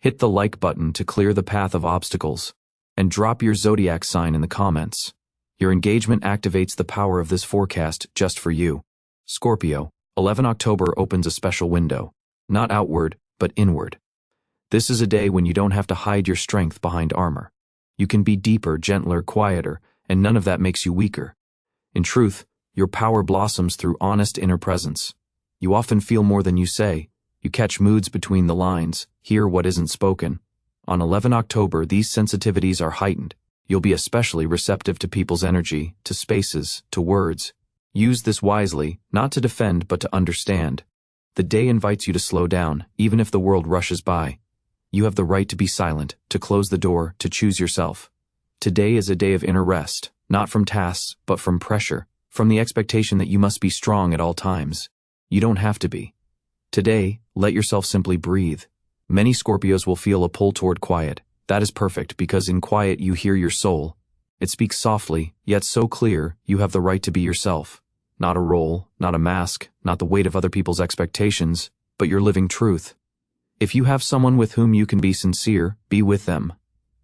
Hit the like button to clear the path of obstacles. And drop your zodiac sign in the comments. Your engagement activates the power of this forecast just for you. Scorpio, 11 October opens a special window. Not outward, but inward. This is a day when you don't have to hide your strength behind armor. You can be deeper, gentler, quieter, and none of that makes you weaker. In truth, your power blossoms through honest inner presence. You often feel more than you say. You catch moods between the lines, hear what isn't spoken. On 11 October, these sensitivities are heightened. You'll be especially receptive to people's energy, to spaces, to words. Use this wisely, not to defend but to understand. The day invites you to slow down, even if the world rushes by. You have the right to be silent, to close the door, to choose yourself. Today is a day of inner rest, not from tasks, but from pressure, from the expectation that you must be strong at all times. You don't have to be. Today, let yourself simply breathe. Many Scorpios will feel a pull toward quiet. That is perfect because in quiet you hear your soul. It speaks softly, yet so clear, you have the right to be yourself. Not a role, not a mask, not the weight of other people's expectations, but your living truth. If you have someone with whom you can be sincere, be with them.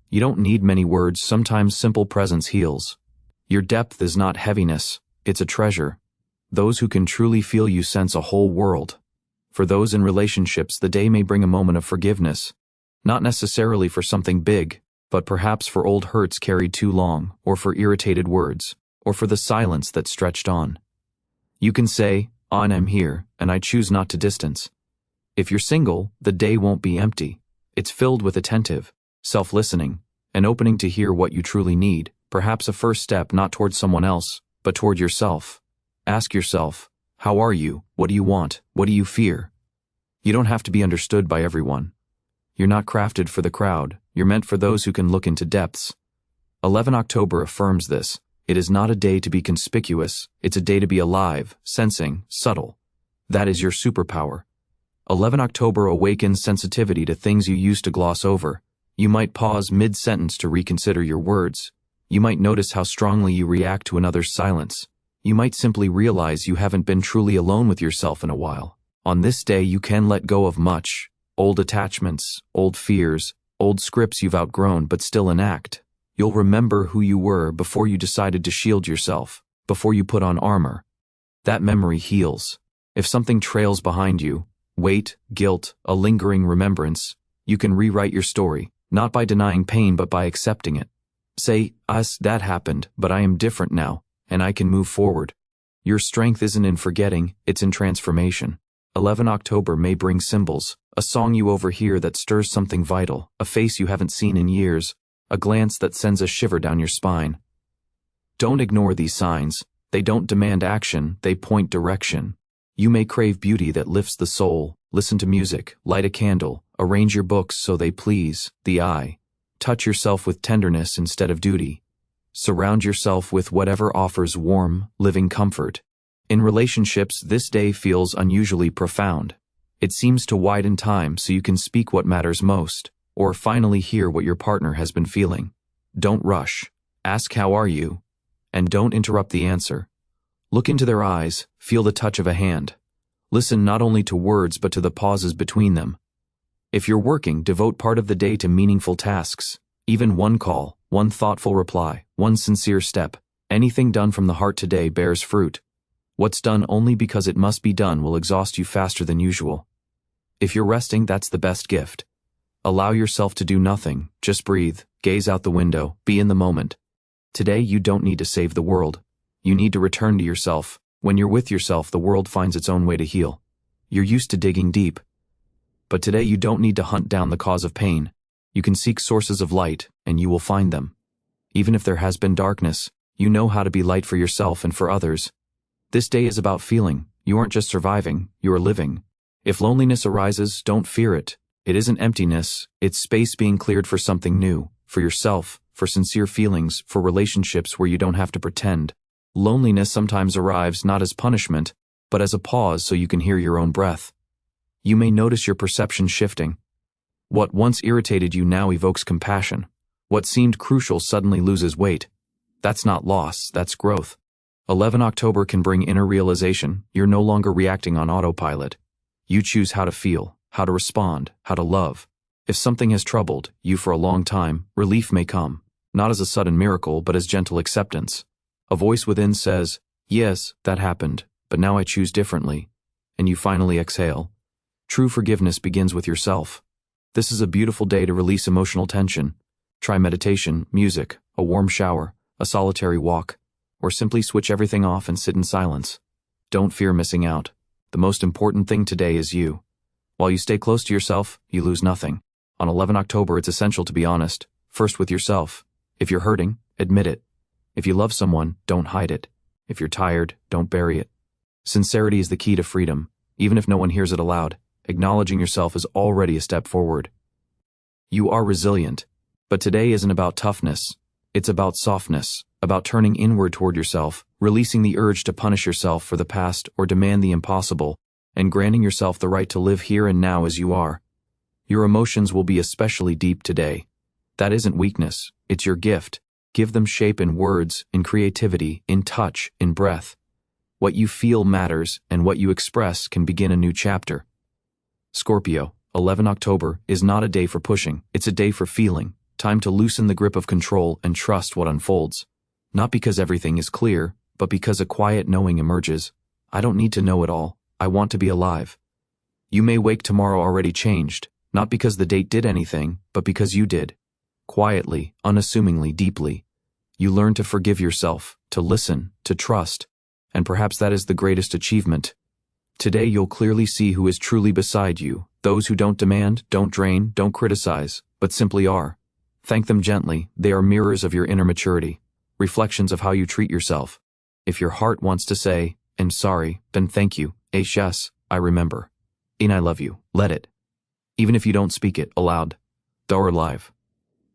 You don't need many words, sometimes simple presence heals. Your depth is not heaviness, it's a treasure. Those who can truly feel you sense a whole world. For those in relationships, the day may bring a moment of forgiveness. Not necessarily for something big, but perhaps for old hurts carried too long, or for irritated words, or for the silence that stretched on. You can say, I'm here, and I choose not to distance. If you're single, the day won't be empty. It's filled with attentive, self-listening, an opening to hear what you truly need, perhaps a first step not toward someone else, but toward yourself. Ask yourself, how are you? What do you want? What do you fear? You don't have to be understood by everyone. You're not crafted for the crowd, you're meant for those who can look into depths. 11 October affirms this. It is not a day to be conspicuous, it's a day to be alive, sensing, subtle. That is your superpower. 11 October awakens sensitivity to things you used to gloss over. You might pause mid-sentence to reconsider your words. You might notice how strongly you react to another's silence. You might simply realize you haven't been truly alone with yourself in a while. On this day you can let go of much. Old attachments, old fears, old scripts you've outgrown but still enact. You'll remember who you were before you decided to shield yourself, before you put on armor. That memory heals. If something trails behind you, weight, guilt, a lingering remembrance, you can rewrite your story, not by denying pain but by accepting it. Say, that happened, but I am different now, and I can move forward. Your strength isn't in forgetting, it's in transformation. 11 October may bring symbols, a song you overhear that stirs something vital, a face you haven't seen in years, a glance that sends a shiver down your spine. Don't ignore these signs. They don't demand action, they point direction. You may crave beauty that lifts the soul, listen to music, light a candle, arrange your books so they please the eye. Touch yourself with tenderness instead of duty. Surround yourself with whatever offers warm, living comfort. In relationships, this day feels unusually profound. It seems to widen time so you can speak what matters most, or finally hear what your partner has been feeling. Don't rush. Ask how are you? And don't interrupt the answer. Look into their eyes, feel the touch of a hand. Listen not only to words but to the pauses between them. If you're working, devote part of the day to meaningful tasks. Even one call, one thoughtful reply, one sincere step. Anything done from the heart today bears fruit. What's done only because it must be done will exhaust you faster than usual. If you're resting, that's the best gift. Allow yourself to do nothing, just breathe, gaze out the window, be in the moment. Today you don't need to save the world. You need to return to yourself. When you're with yourself, the world finds its own way to heal. You're used to digging deep. But today you don't need to hunt down the cause of pain. You can seek sources of light, and you will find them. Even if there has been darkness, you know how to be light for yourself and for others. This day is about feeling. You aren't just surviving, you are living. If loneliness arises, don't fear it. It isn't emptiness, it's space being cleared for something new, for yourself, for sincere feelings, for relationships where you don't have to pretend. Loneliness sometimes arrives not as punishment, but as a pause so you can hear your own breath. You may notice your perception shifting. What once irritated you now evokes compassion. What seemed crucial suddenly loses weight. That's not loss, that's growth. 11 October can bring inner realization. You're no longer reacting on autopilot. You choose how to feel, how to respond, how to love. If something has troubled you for a long time, relief may come, not as a sudden miracle but as gentle acceptance. A voice within says, "Yes, that happened, but now I choose differently." And you finally exhale. True forgiveness begins with yourself. This is a beautiful day to release emotional tension. Try meditation, music, a warm shower, a solitary walk, or simply switch everything off and sit in silence. Don't fear missing out. The most important thing today is you. While you stay close to yourself, you lose nothing. On 11 October, it's essential to be honest, first with yourself. If you're hurting, admit it. If you love someone, don't hide it. If you're tired, don't bury it. Sincerity is the key to freedom. Even if no one hears it aloud, acknowledging yourself is already a step forward. You are resilient. But today isn't about toughness. It's about softness, about turning inward toward yourself, releasing the urge to punish yourself for the past or demand the impossible, and granting yourself the right to live here and now as you are. Your emotions will be especially deep today. That isn't weakness, it's your gift. Give them shape in words, in creativity, in touch, in breath. What you feel matters, and what you express can begin a new chapter. Scorpio, 11 October is not a day for pushing, it's a day for feeling. Time to loosen the grip of control and trust what unfolds. Not because everything is clear, but because a quiet knowing emerges. I don't need to know it all, I want to be alive. You may wake tomorrow already changed, not because the date did anything, but because you did. Quietly, unassumingly, deeply. You learn to forgive yourself, to listen, to trust, and perhaps that is the greatest achievement. Today you'll clearly see who is truly beside you, those who don't demand, don't drain, don't criticize, but simply are. Thank them gently, they are mirrors of your inner maturity, reflections of how you treat yourself. If your heart wants to say, "I'm sorry," then thank you. Yes, I remember. And I love you, let it. Even if you don't speak it aloud, or live.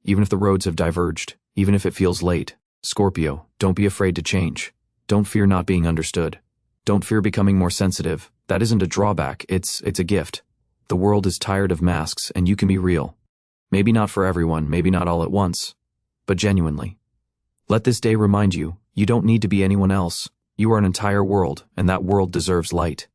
Even if the roads have diverged, even if it feels late. Scorpio, don't be afraid to change. Don't fear not being understood. Don't fear becoming more sensitive. That isn't a drawback, it's a gift. The world is tired of masks and you can be real. Maybe not for everyone, maybe not all at once, but genuinely. Let this day remind you, you don't need to be anyone else. You are an entire world, and that world deserves light.